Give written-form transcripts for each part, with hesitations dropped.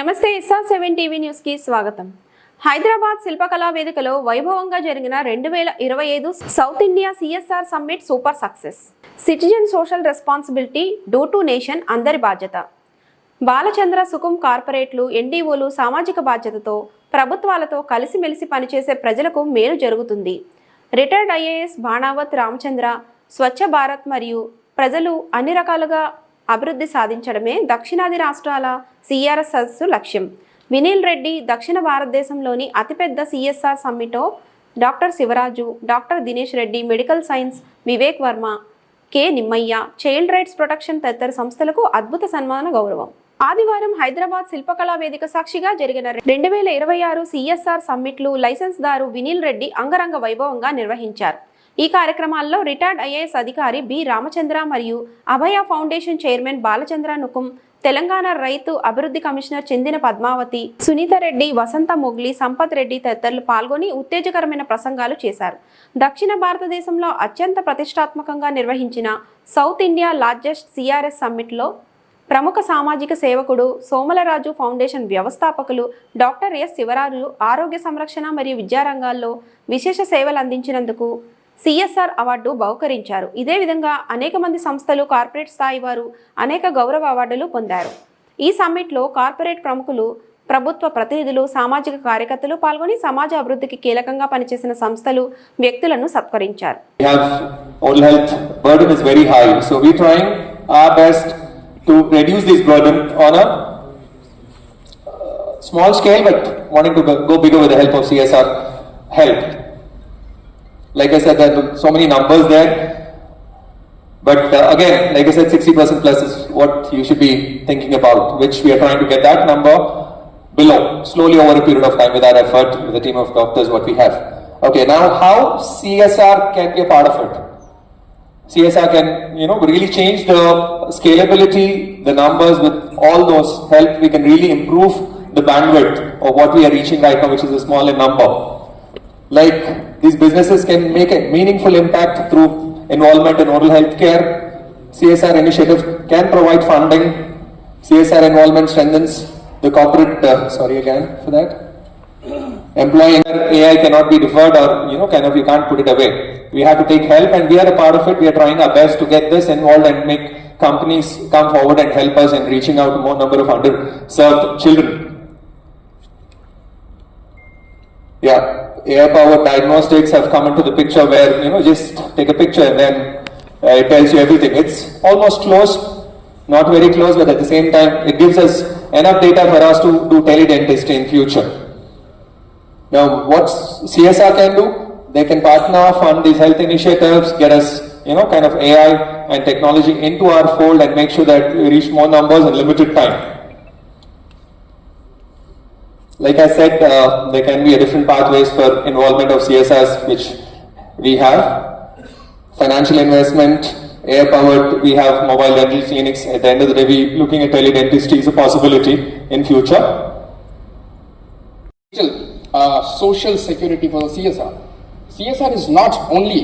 నమస్తే SA7 TV news కి స్వాగతం. హైదరాబాద్ శిల్పకళా వేదికలో వైభవంగా జరిగిన 2025 south India CSR summit super success. Citizen social responsibility do to nation అందరి బాధ్యత. బాలచంద్ర సుకుం కార్పొరేట్లు, NDOలు సామాజిక బాధ్యతతో ప్రభుత్వాలతో కలిసిమెలిసి పనిచేసే ప్రజలకు మేలు జరుగుతుంది. రిటైర్డ్ IAS బాణావత్ రామచంద్ర స్వచ్ఛ భారత్ మరియు ప్రజలు అన్ని రకాలుగా అభివృద్ధి సాధించడమే దక్షిణాది రాష్ట్రాల CRS సదస్సు లక్ష్యం. వినీల్ రెడ్డి దక్షిణ భారతదేశంలోని అతిపెద్ద CSR సమ్మిట్లో doctor Shivaraju, doctor Dinesh Reddy, medical science Vivek Varma, K Nimmaiah, child rights protection తదితర సంస్థలకు అద్భుత సన్మాన గౌరవం. ఆదివారం హైదరాబాద్ శిల్పకళా వేదిక సాక్షిగా జరిగిన 2026 CSR సమ్మిట్లు లైసెన్స్దారు వినీల్ రెడ్డి అంగరంగ వైభవంగా నిర్వహించారు. ఈ కార్యక్రమాల్లో రిటైర్డ్ IAS అధికారి B రామచంద్ర మరియు అభయ ఫౌండేషన్ చైర్మన్ బాలచంద్ర నుకుం, తెలంగాణ రైతు అభివృద్ధి కమిషనర్ చెందిన పద్మావతి, సునీత రెడ్డి, వసంత మొగ్లి, సంపత్ రెడ్డి తదితరులు పాల్గొని ఉత్తేజకరమైన ప్రసంగాలు చేశారు. దక్షిణ భారతదేశంలో అత్యంత ప్రతిష్టాత్మకంగా నిర్వహించిన సౌత్ ఇండియా లార్జెస్ట్ CRS సమ్మిట్లో ప్రముఖ సామాజిక సేవకుడు సోమలరాజు ఫౌండేషన్ వ్యవస్థాపకులు డాక్టర్ S శివరాజు ఆరోగ్య సంరక్షణ మరియు విద్యారంగాల్లో విశేష సేవలు అందించినందుకు CSR అవార్డు బహుకరించారు. ఇదే విధంగా అనేక మంది సంస్థలు, కార్పొరేట్ స్థాయి వారు అనేక గౌరవ అవార్డులు పొందారు. ఈ సమ్మిట్లో కార్పొరేట్ ప్రముఖులు, ప్రభుత్వ ప్రతినిధులు, సామాజిక కార్యకర్తలు పాల్గొని సమాజ అభివృద్ధికి కీలకంగా పనిచేసిన సంస్థలు, వ్యక్తులను సత్కరించారు. Oral health burden is very high, so we trying our best to reduce this burden on a small scale, but wanting to go bigger with the help of CSR help. Like I said, there are so many numbers there, but again, like I said, 60% plus is what you should be thinking about, which we are trying to get that number below, slowly over a period of time with our effort, with the team of doctors, what we have. Okay, now how CSR can be a part of it? CSR can, really change the scalability, the numbers. With all those help, we can really improve the bandwidth of what we are reaching right now, which is a smaller number. Like, these businesses can make a meaningful impact through involvement in oral health care. CSR initiatives can provide funding. CSR involvement strengthens the corporate, sorry again for that. Employee AI cannot be deferred, or you can't put it away. We have to take help, and we are a part of it. We are trying our best to get this involved and make companies come forward and help us in reaching out to more number of underserved children. Yeah, AI-powered diagnostics have come into the picture where just take a picture and then it tells you everything. It's almost close, not very close, but at the same time it gives us enough data for us to do teledentistry in future. Now, what CSR can do? They can partner, fund these health initiatives, get us, kind of AI and technology into our fold and make sure that we reach more numbers in limited time. Like I said, there can be a different pathways for involvement of CSRs, which we have. Financial investment, AI-powered, we have mobile dental clinics. At the end of the day, we looking at teledentistry is a possibility in future. Social security for the CSR. CSR is not only,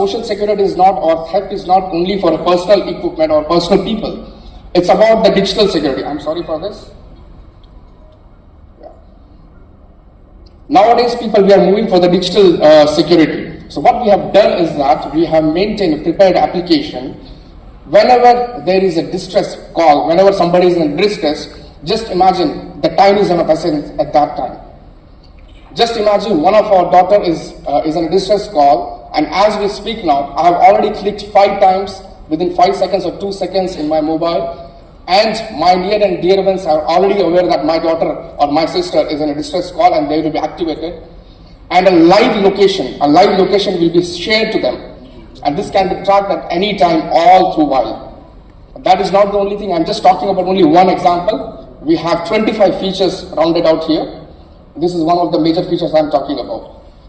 social security is not, or theft is not only for a personal equipment or personal people. It's about the digital security. I'm sorry for this. Yeah. Nowadays, people, we are moving for the digital security. So what we have done is that we have maintained a prepared application. Whenever there is a distress call, whenever somebody is in distress, just imagine the time is of essence at that time. Just imagine one of our daughter is in a distress call, and as we speak now, I have already clicked 5 times within 5 seconds or 2 seconds in my mobile, and my near and dear ones are already aware that my daughter or my sister is in a distress call, and they will be activated, and a live location will be shared to them, and this can be tracked at any time all through while. That is not the only thing. I'm just talking about only one example. We have 25 features rounded out here. This is one of the major features I'm talking about.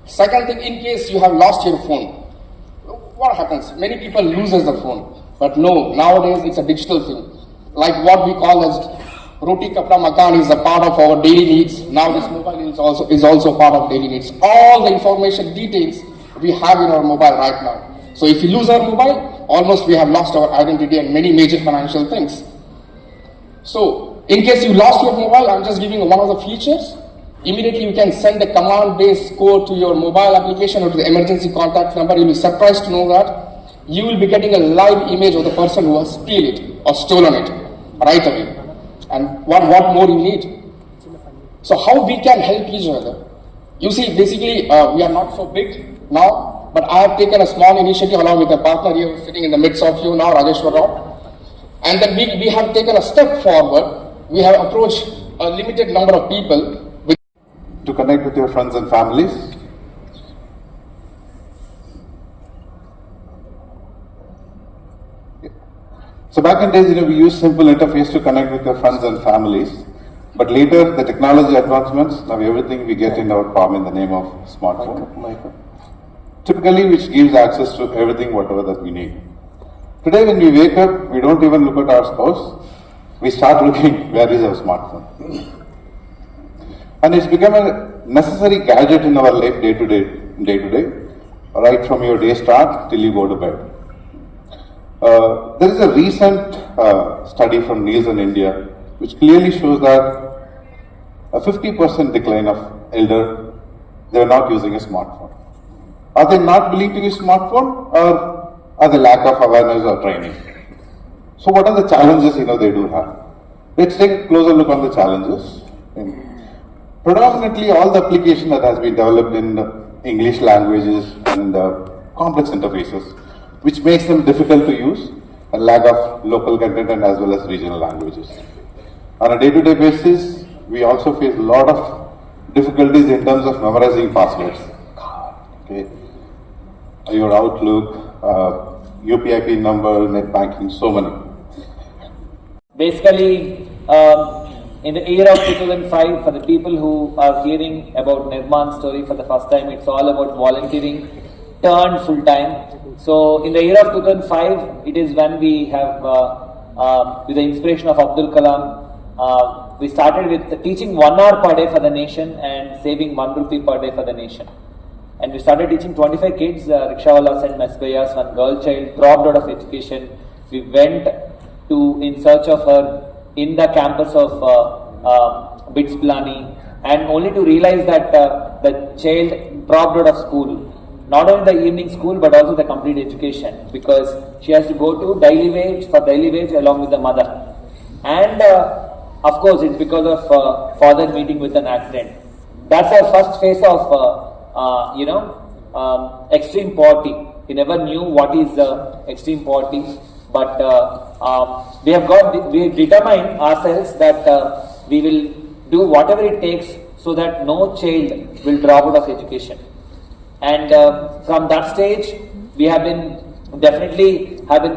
Second thing, in case you have lost your phone, what happens? Many people loses the phone, but no, nowadays it's a digital thing. Like what we call as roti kapda makan is a part of our daily needs. Now this mobile is also part of daily needs. All the information details we have in our mobile right now. So if we lose our mobile, almost we have lost our identity and many major financial things. So In case you lost your mobile, I'm just giving one of the features. Immediately you can send a command-based code to your mobile application or to the emergency contact number. You'll be surprised to know that you will be getting a live image of the person who has stolen it or stolen it right away. And what more you need? So how we can help each other? You see, basically, we are not so big now, but I have taken a small initiative along with a partner here sitting in the midst of you now, Rajeshwar Rao. And then we have taken a step forward. We have approached a limited number of people to connect with your friends and families. So back in days, we used simple interface to connect with your friends and families. But later, the technology advancements, now everything we get in our palm in the name of smartphone. Typically, which gives access to everything, whatever that we need. Today, when we wake up, we don't even look at our spouse. We start looking, where is our smartphone? And it's become a necessary gadget in our life day to day, right from your day start till you go to bed. There is a recent study from Nielsen India which clearly shows that a 50% decline of elder, they are not using a smartphone. Are they not willing to use smartphone, or are the lack of awareness or training? So what are the challenges they do have? Let's take a closer look on the challenges. Predominantly all the application that has been developed in English languages and complex interfaces, which makes them difficult to use, and lack of local content and as well as regional languages. On a day-to-day basis, we also face a lot of difficulties in terms of memorizing passwords. Okay. Your Outlook, UPI PIN number, net banking, so many. Basically, in the year of 2005, for the people who are hearing about Nirman's story for the first time, it's all about volunteering turned full time. So, in the year of 2005, it is when we have, with the inspiration of Abdul Kalam, we started with teaching 1 hour per day for the nation and saving 1 rupee per day for the nation. And we started teaching 25 kids, rickshawalas and mesbayas, one girl child dropped out of education. We went in search of her in the campus of BITS Pilani, and only to realize that the child dropped out of school. Not only the evening school, but also the complete education, because she has to go to daily wage along with the mother. And of course, it's because of father meeting with an accident. That's our first phase of, extreme poverty. We never knew what is extreme poverty, but we determined ourselves that we will do whatever it takes so that no child will drop out of education. And from that stage, we have been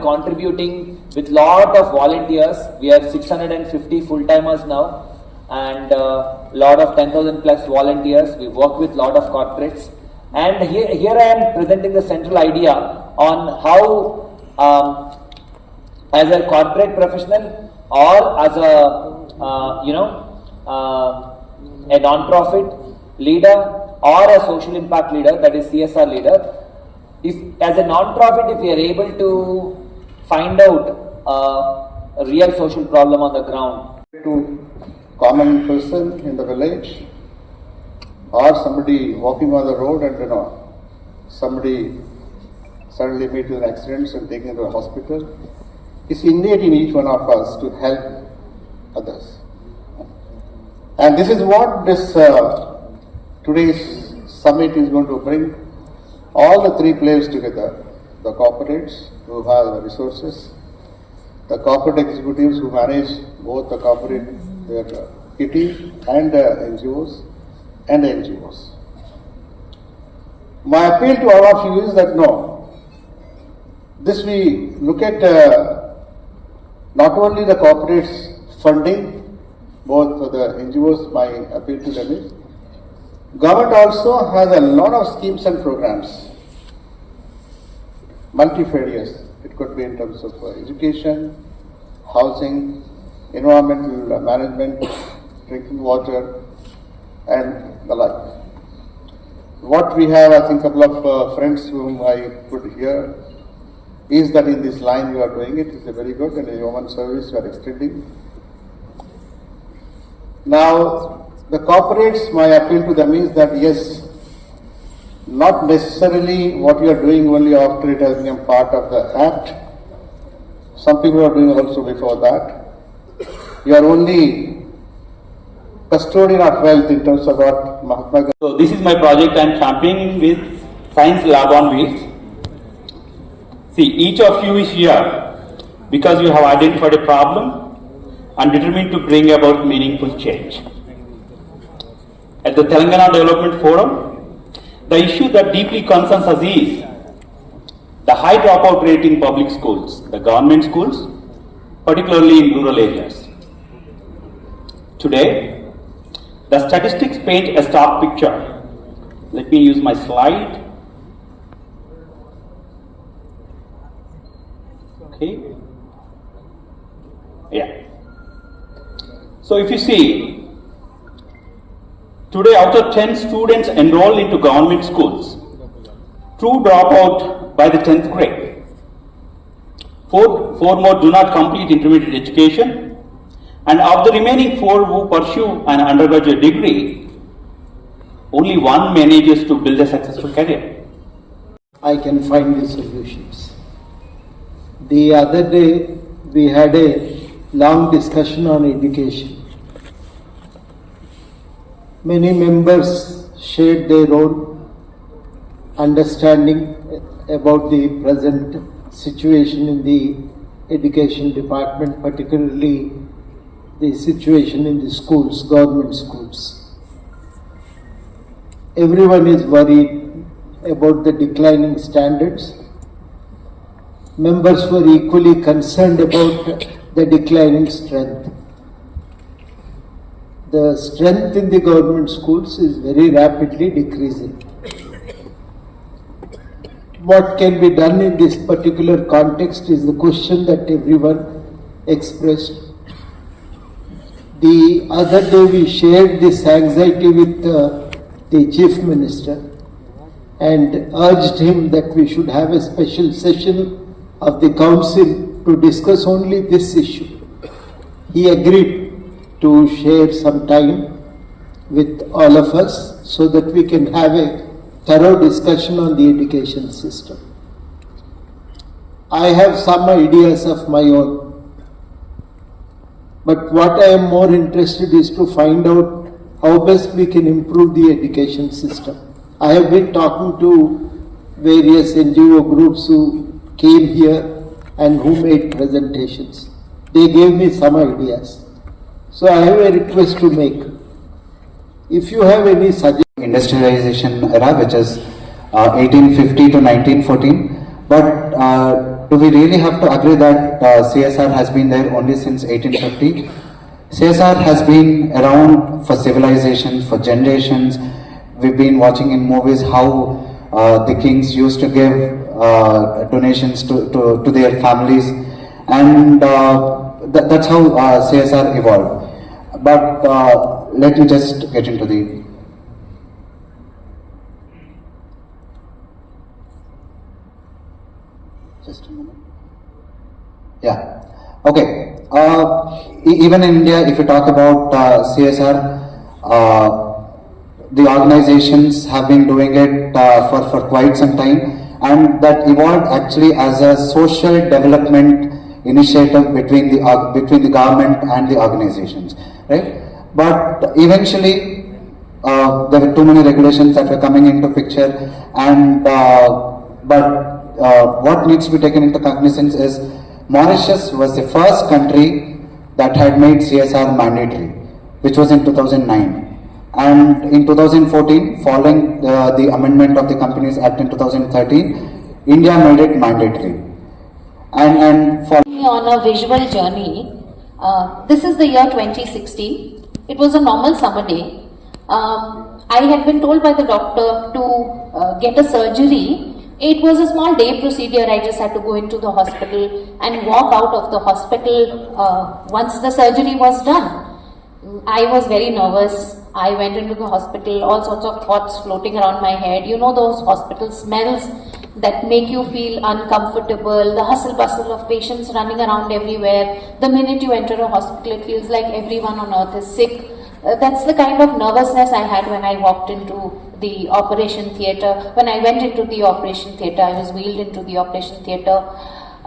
contributing with lot of volunteers. We are 650 full-timers now, and lot of 10,000 plus volunteers. We work with lot of corporates, and here I am presenting the central idea on how, as a corporate professional or as a non-profit leader or a social impact leader, that is CSR leader, if as a non-profit, if we are able to find out a real social problem on the ground. To common person in the village, or somebody walking on the road and somebody suddenly meets with an accident and taken to a hospital, it's innate in each one of us to help others. And this is what this today's summit is going to bring all the three players together: the corporates who have the resources, the corporate executives who manage both the corporate, their kitty and NGOs, and the NGOs. My appeal to all of you is that this we look at not only the corporates funding, both for the NGOs, my appeal to them is, government also has a lot of schemes and programs, multifarious. It could be in terms of education, housing, environmental management, drinking water, and the like. What we have, I think, a couple of friends whom I could hear, is that in this line you are doing it is a very good, and a human service you are extending. Now, the corporates, my appeal to them is that yes, not necessarily what you are doing only after it has become part of the act. Some people are doing also before that. You are only custodian of wealth in terms of what Mahatma Gandhi. So this is my project I am championing with Science Lab on Wheels. See, each of you is here because you have identified a problem and determined to bring about meaningful change. At the Telangana Development Forum, the issue that deeply concerns us is the high dropout rate in public schools, the government schools, particularly in rural areas. Today, the statistics paint a stark picture. Let me use my slide. Okay. Yeah. So if you see, today out of 10 students enrolled into government schools, 2 drop out by the 10th grade. 4 more do not complete intermediate education, and of the remaining 4 who pursue an undergraduate degree, only 1 manages to build a successful career. I can find the solutions. The other day we had a long discussion on education. Many members shared their own understanding about the present situation in the education department, particularly the situation in the schools, government schools. Everyone is worried about the declining standards. Members were equally concerned about the declining strength. The strength in the government schools is very rapidly decreasing. What can be done in this particular context is the question that everyone expressed. The other day we shared this anxiety with the Chief Minister and urged him that we should have a special session of the Council to discuss only this issue. He agreed to share some time with all of us so that we can have a thorough discussion on the education system. I have some ideas of my own, but what I am more interested is to find out how best we can improve the education system. I have been talking to various NGO groups who came here and who made presentations. They gave me some ideas. So I have a request to make. If you have any suggestions. Industrialization era, which is 1850 to 1914. But do we really have to agree that CSR has been there only since 1850? CSR has been around for civilizations, for generations. We've been watching in movies how the kings used to give donations to their families, and that's how CSR evolved. But let me just get into the just a moment. Yeah. Okay. Even in India, if you talk about CSR, the organizations have been doing it for quite some time, and that evolved actually as a social development initiative between the government and the organizations, right? But eventually there were too many regulations that were coming into picture, and what needs to be taken into cognizance is Mauritius was the first country that had made CSR mandatory, which was in 2009. And in 2014, following the amendment of the Companies Act in 2013, India made it mandatory. And for on a visual journey, this is the year 2016. It was a normal summer day. I had been told by the doctor to get a surgery. It was a small day procedure. I just had to go into the hospital and walk out of the hospital once the surgery was done. I was very nervous. I went into the hospital, all sorts of thoughts floating around my head. You know those hospital smells that make you feel uncomfortable, the hustle bustle of patients running around everywhere. The minute you enter a hospital, it feels like everyone on earth is sick. That's the kind of nervousness I had when I walked into the operation theatre. When I went into the operation theatre, I was wheeled into the operation theatre.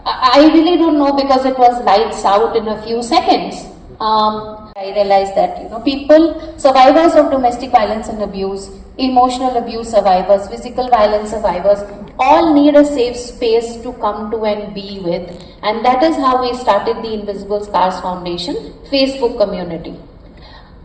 I really don't know, because it was lights out in a few seconds. I realized that, people, survivors of domestic violence and abuse, emotional abuse survivors, physical violence survivors, all need a safe space to come to and be with. And that is how we started the Invisible Scars Foundation Facebook community.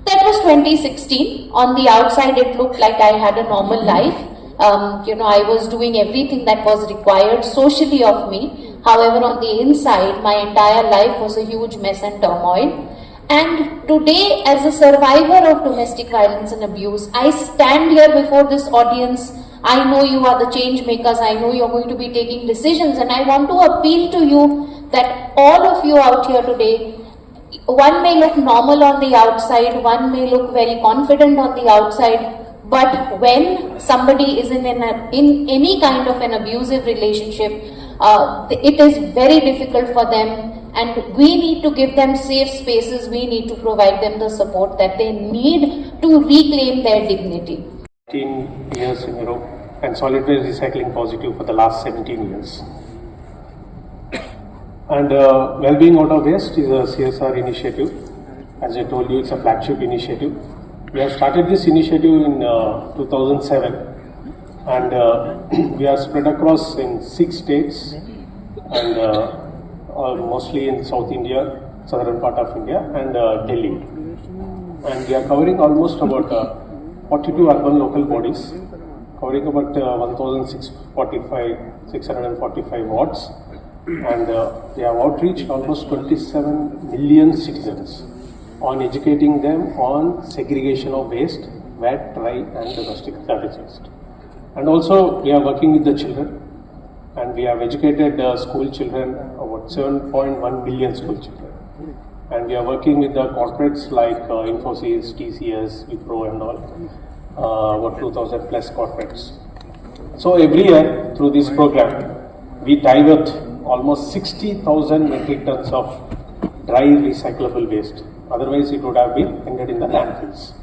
That was 2016. On the outside, it looked like I had a normal life. I was doing everything that was required socially of me. However, on the inside, my entire life was a huge mess and turmoil. And today, as a survivor of domestic violence and abuse, I stand here before this audience. I know you are the change makers. I know you are going to be taking decisions. And I want to appeal to you that all of you out here today, one may look normal on the outside, one may look very confident on the outside, but when somebody is in any kind of an abusive relationship, it is very difficult for them, and we need to give them safe spaces. We need to provide them the support that they need to reclaim their dignity. 18 years in Europe and solid waste recycling positive for the last 17 years. And well-being out of waste is a CSR initiative. As I told you, it's a flagship initiative. We have started this initiative in 2007, and we are spread across in 6 states, and mostly in South India, southern part of India, and Delhi. And we are covering almost about 42 urban local bodies, covering about 645 wards. And we have outreached almost 27 million citizens on educating them on segregation of waste, wet, dry and domestic garbage waste. And also we are working with the children, and we have educated school children, about 7.1 million school children. And we are working with the corporates like Infosys, TCS, Wipro and all, about 2,000 plus corporates. So every year through this program, we divert almost 60,000 metric tons of dry recyclable waste. Otherwise, it would have been ended in the landfills.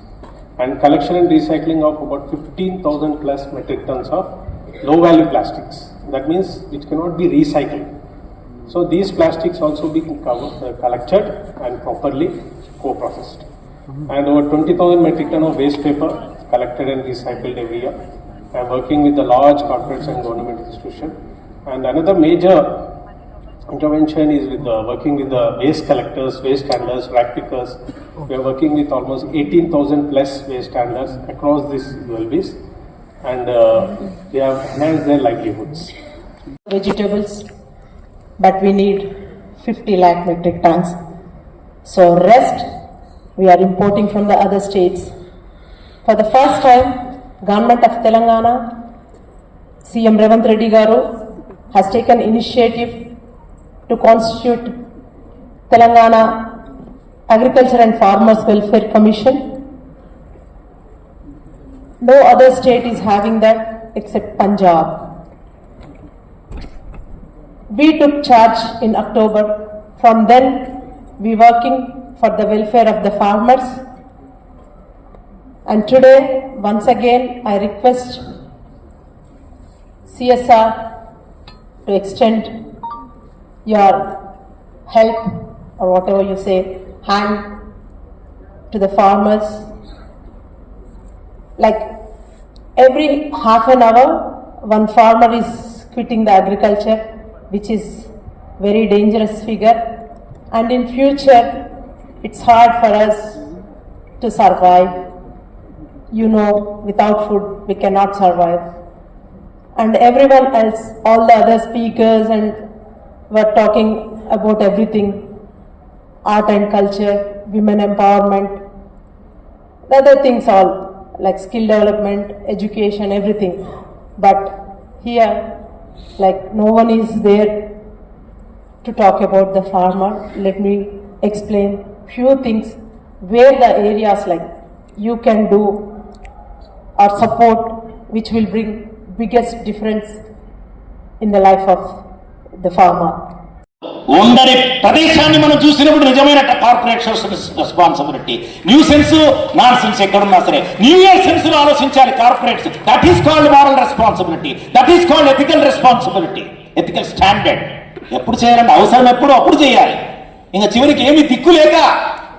And collection and recycling of about 15,000 plus metric tons of low value plastics. That means it cannot be recycled. So these plastics also be collected and properly co-processed. And over 20,000 metric ton of waste paper collected and recycled every year. I am working with the large corporates and government institutions. And another major intervention is with working with the waste collectors, waste handlers, rag pickers. We are working with almost 18,000 plus waste handlers across these ULBs, and they have enhanced their livelihoods. Vegetables, but we need 50 lakh metric tons. So rest we are importing from the other states. For the first time, Government of Telangana, CM Revanth Reddy Garu has taken initiative to constitute Telangana Agriculture and Farmers Welfare Commission. No other state is having that except Punjab. We took charge in October. From then, we working for the welfare of the farmers. And today, once again, I request CSR to extend your help, or whatever you say, hand to the farmers. Like every half an hour, one farmer is quitting the agriculture, which is very dangerous figure. And in future, it's hard for us to survive. Without food, we cannot survive. And everyone else, all the other speakers and were talking about everything, art and culture, women empowerment, the other things all, like skill development, education, everything. But here, like no one is there to talk about the farmer. Let me explain few things where the areas like you can do or support, which will bring biggest difference in the life of the farmer. ఉండని ప్రదేశాన్ని మనం చూసినప్పుడు నిజమైన corporate social responsibility. New sense non sense ఎక్కడున్నా సరే new year sense లో ఆలోచించాలి corporates. That is called moral responsibility, that is called ethical responsibility, ethical standard. ఎప్పుడు చేయాలంటే అవసరం ఎప్పుడు అప్పుడు చేయాలి. ఇంకా చివరికి ఏమి దిక్కు లేక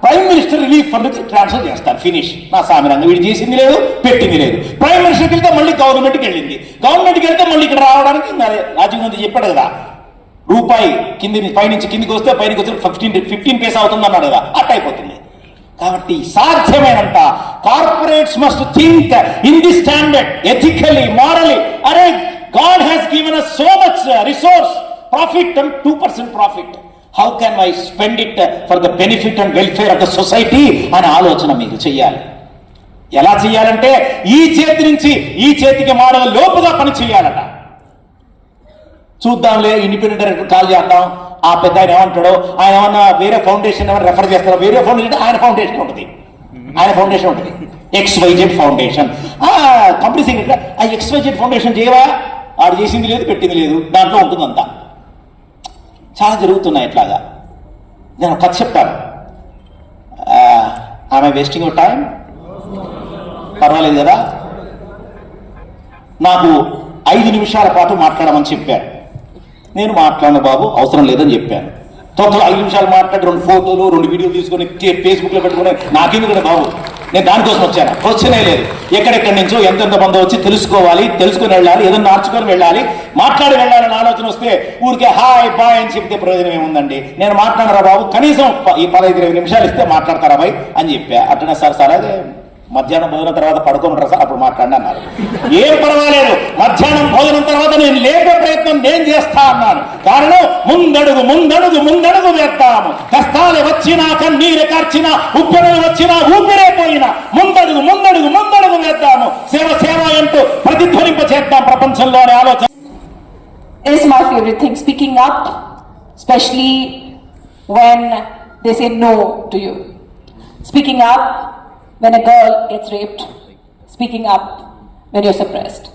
prime minister relief fund transfer చేస్తారు, ఫినిష్. నా సామిరంగా వీడు చేసింది లేదు, పెట్టింది లేదు. ప్రైమ్ మినిస్టర్కి వెళ్తే మళ్ళీ గవర్నమెంట్కి వెళ్ళింది, గవర్నమెంట్కి వెళ్తే మళ్ళీ ఇక్కడ రావడానికి రాజీవ్ గాంధీ చెప్పాడు కదా, రూపాయి పైనుంచి కిందికి వస్తే పైనకి వచ్చి 15 పైసా అవుతుంది అన్నాడు కదా, అట్ట అయిపోతుంది. కాబట్టి సాధ్యమైనంత corporates must think in the standard, ethically, morally. అరే God has given us so much resource, profit and 2% profit. How can I spend it for the benefit and welfare of the society అనే ఆలోచన మీరు చెయ్యాలి. ఎలా చెయ్యాలంటే ఈ చేతి నుంచి ఈ చేతికి మారల లోపుగా పని చెయ్యాలట. చూద్దాంలే ఇండిపెండెంట్ డైరెక్టర్ కాల్ చేద్దాం, ఆ పెద్ద ఆయన ఏమంటాడో, ఆయన ఏమన్నా వేరే ఫౌండేషన్ ఏమైనా రెఫర్ చేస్తారో, వేరే ఫౌండేషన్ ఆయన ఫౌండేషన్ ఉంటుంది, ఆయన ఫౌండేషన్ ఉంటుంది, XYZ ఫౌండేషన్. కంపెనీ సెక్రటరీ ఆ XYZ ఫౌండేషన్ చేయవా, ఆడు చేసింది లేదు పెట్టింది లేదు, దాంట్లో ఉంటుందంతా. చాలా జరుగుతున్నాయి ఇట్లాగా. నేను కథ చెప్తాను. ఆమె వేస్టింగ్ యువర్ టైం, పర్వాలేదు కదా. నాకు 5 నిమిషాల పాటు మాట్లాడమని చెప్పారు. నేను మాట్లాడిన బాబు అవసరం లేదని చెప్పాను. తొందరగా 5 నిమిషాలు మాట్లాడి 2 ఫోటోలు 2 వీడియోలు తీసుకొని ఫేస్బుక్లో పెట్టుకుని నాకెందుకు కూడా బాబు, నేను దానికోసం వచ్చాను. క్వశ్చనే లేదు. ఎక్కడెక్కడి నుంచో ఎంతెంత మంది వచ్చి తెలుసుకోవాలి, తెలుసుకుని వెళ్ళాలి, ఏదైనా మార్చుకొని వెళ్ళాలి, మాట్లాడి వెళ్ళాలని ఆలోచన వస్తే ఊరికే హాయ్ బాయ్ అని చెప్తే ప్రయోజనం ఏముందండి. నేను మాట్లాడరా బాబు, కనీసం ఈ 15-20 నిమిషాలు ఇస్తే మాట్లాడతారా బాయ్ అని చెప్పా. అట్లనే సార్ అదే మధ్యాహ్నం భోజనం తర్వాత పడుకోమంటారా సార్, అప్పుడు మాట్లాడినా అన్నారు. ఏం పర్వాలేదు, మధ్యాహ్నం భోజనం తర్వాత నేను లేపే ప్రయత్నం నేను చేస్తా అన్నాను. కారణం ముందడుగు ముందడుగు ముందడుగు వేద్దాము. కష్టాలు వచ్చినా, కన్నీరు కార్చినా, ఉప్పెనలు వచ్చినా, ఊపిరే పోయినా ముందడుగు ముందడుగు ముందడుగు వేద్దాము. సేవ సేవ అంటూ ప్రతిధ్వనింప చేద్దాం ప్రపంచంలోనే ఆలోచన. Is my favorite thing, speaking up, especially when they say no to you. Speaking up when a girl gets raped, speaking up when you're suppressed.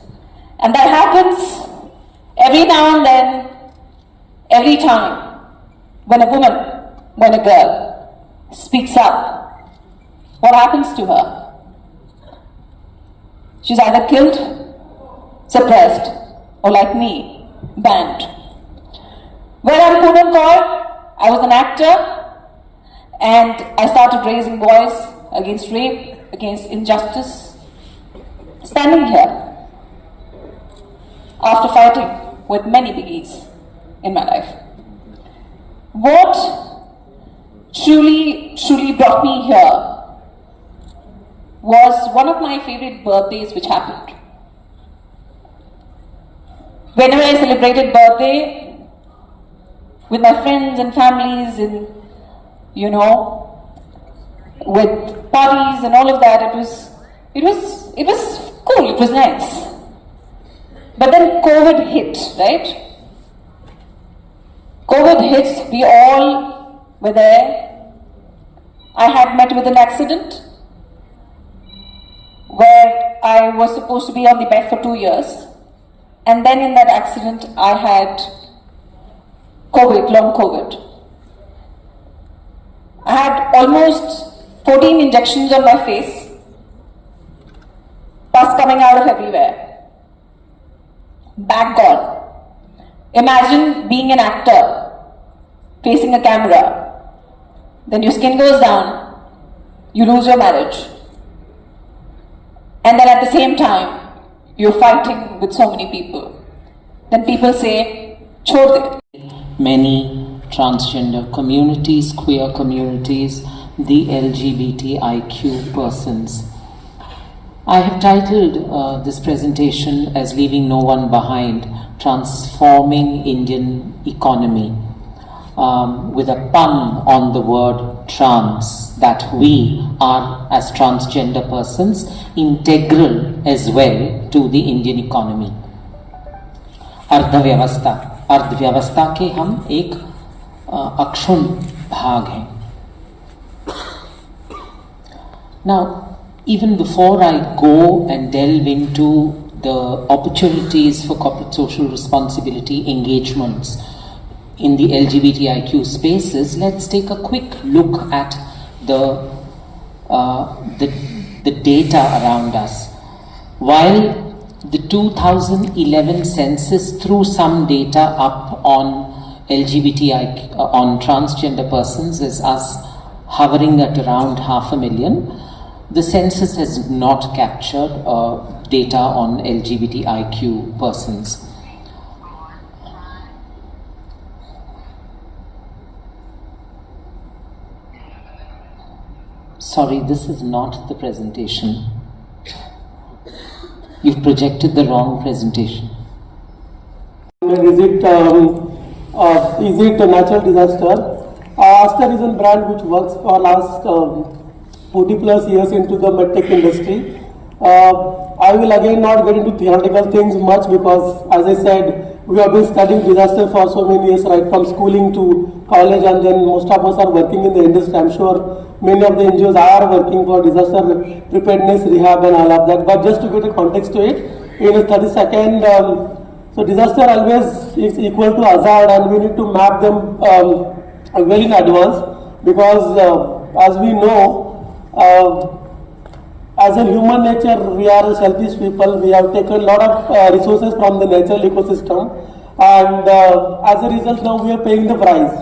And that happens every now and then, every time, when a woman, when a girl speaks up. What happens to her? She's either killed, suppressed, or like me, banned. When I'm Poonam Kaur, I was an actor and I started raising voice against rape, against injustice. Standing here, after fighting with many biggies in my life. What truly brought me here was one of my favorite birthdays which happened. Whenever I celebrated birthday with my friends and families and, with parties and all of that, it was cool, it was nice. But then COVID hit, right? COVID hit, we all were there. I had met with an accident where I was supposed to be on the bed for 2 years. And then in that accident, I had COVID, long COVID. I had almost 14 injections on my face, pus coming out of everywhere, back gone. Imagine being an actor, facing a camera, then your skin goes down, you lose your marriage, and then at the same time, you're fighting with so many people. Then people say, chhod de. Many transgender communities, queer communities, the LGBTIQ persons. I have titled this presentation as Leaving No One Behind, Transforming Indian Economy, with a pun on the word trans, that we are as transgender persons integral as well to the Indian economy. अर्थव्यवस्था के हम एक अक्षुण भाग हैं. Now, even before I go and delve into the opportunities for corporate social responsibility engagements, in the LGBTIQ spaces, let's take a quick look at the data around us. While the 2011 census threw some data up on LGBTIQ, on transgender persons, as us hovering at around 500,000, the census has not captured data on LGBTIQ persons. Sorry, this is not the presentation. You've projected the wrong presentation. Is it a natural disaster? Aster is a brand which works for last 40 plus years into the medtech industry. I will again not get into theoretical things much because, as I said, we have been studying disaster for so many years, right from schooling to college, and then most of us are working in the industry. I'm sure many of the NGOs are working for disaster preparedness, rehab and all of that. But just to get a context to it, in a 30-second, so disaster always is equal to hazard, and we need to map them well in advance because as we know, as a human nature, we are a selfish people. We have taken a lot of resources from the natural ecosystem, and as a result, now we are paying the price.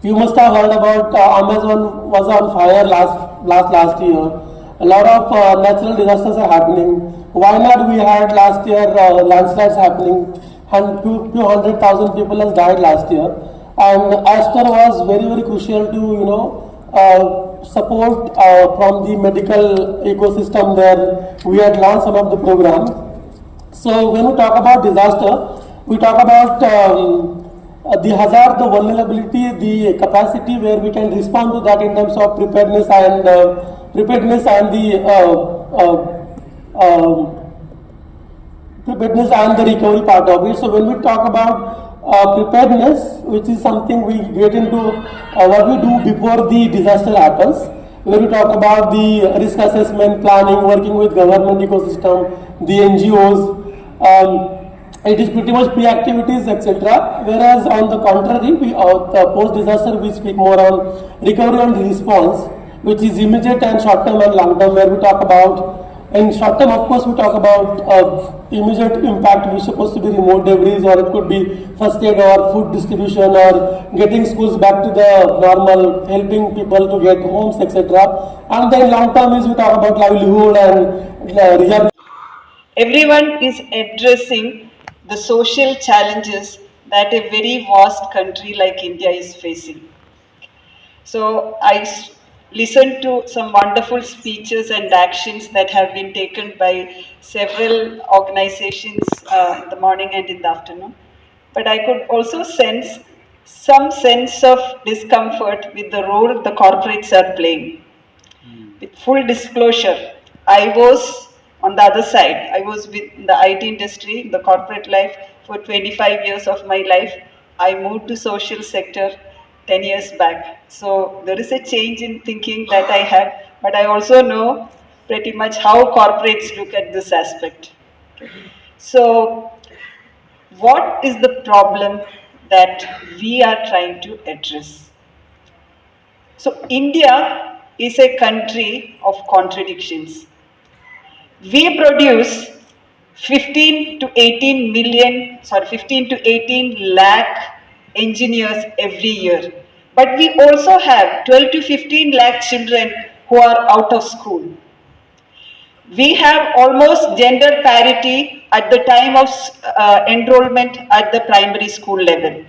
You must have heard about Amazon was on fire last year. A lot of natural disasters are happening. Why not? We had last year landslides happening, and few 100,000 people has died last year. And Aster was very crucial to support from the medical ecosystem there. We had launched some of the programs. So when we talk about disaster, we talk about the hazard, the vulnerability, the capacity where we can respond to that in terms of preparedness and the recovery part of it. So when we talk about preparedness, which is something we get into what we do before the disaster happens, when we talk about the risk assessment, planning, working with government ecosystem, the NGOs, it is pretty much pre-activities, etc. Whereas on the contrary, we post-disaster we speak more on recovery and response, which is immediate and short-term and long-term, where we talk about, in short-term of course we talk about immediate impact, which is supposed to be remote debris, or it could be first aid or food distribution or getting schools back to the normal, helping people to get homes, etc. And then long-term is we talk about livelihood and rehab. Everyone is addressing the social challenges that a very vast country like India is facing. So I listened to some wonderful speeches and actions that have been taken by several organizations in the morning and in the afternoon. But I could also sense some sense of discomfort with the role the corporates are playing. With full disclosure, I was on the other side. I was with the IT industry, the corporate life for 25 years of my life. I moved to social sector 10 years back. So there is a change in thinking that I have, but I also know pretty much how corporates look at this aspect. Okay. So what is the problem that we are trying to address? So India is a country of contradictions. We produce 15 to 18 lakh engineers every year. But we also have 12 to 15 lakh children who are out of school. We have almost gender parity at the time of enrollment at the primary school level.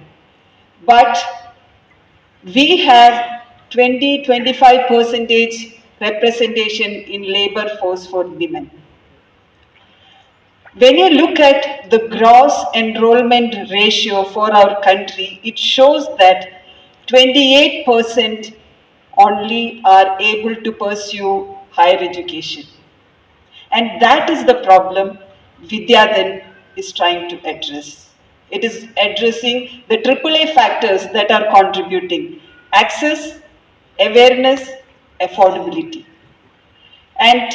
But we have 20-25% representation in labor force for women. When you look at the gross enrollment ratio for our country, it shows that 28% only are able to pursue higher education. And that is the problem Vidyadhan is trying to address. It is addressing the AAA factors that are contributing: access, awareness, affordability. And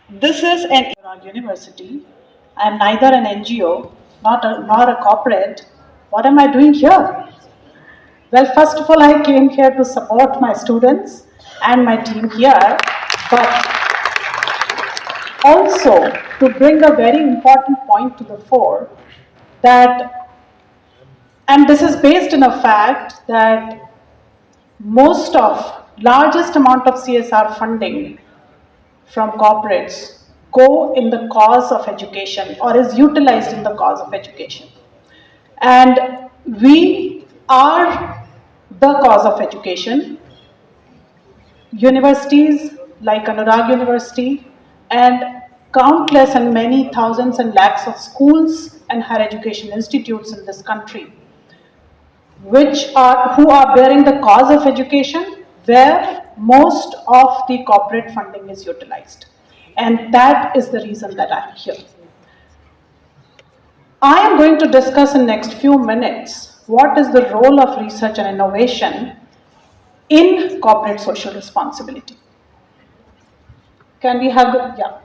this is our university. I am neither an NGO nor a corporate. what am I doing here? Well, first of all, I came here to support my students and my team here, but also to bring a very important point to the fore that, and this is based on a fact that largest amount of CSR funding from corporates go in the cause of education or is utilized in the cause of education. And we are the cause of education. Universities like Anurag University and countless and many thousands and lakhs of schools and higher education institutes in this country who are bearing the cause of education, where most of the corporate funding is utilized. And that is the reason that I am here. I am going to discuss in next few minutes what is the role of research and innovation in corporate social responsibility. Can we have the, yeah.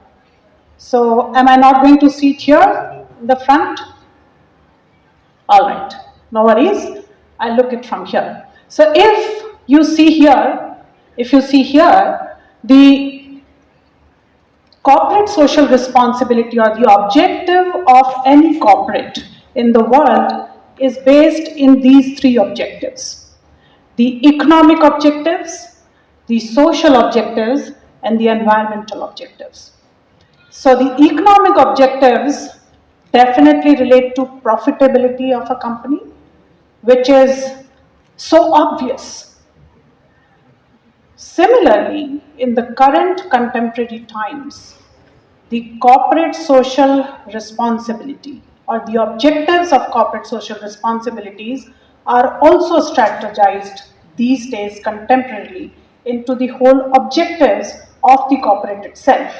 So am I not going to sit here in the front? All right, no worries. I'll look it from here. So if you see here, the corporate social responsibility or the objective of any corporate in the world is based in these three objectives: the economic objectives, the social objectives, and the environmental objectives. So the economic objectives definitely relate to profitability of a company, which is so obvious. Similarly, in the current contemporary times, the corporate social responsibility or the objectives of corporate social responsibilities are also strategized these days contemporarily into the whole objectives of the corporate itself.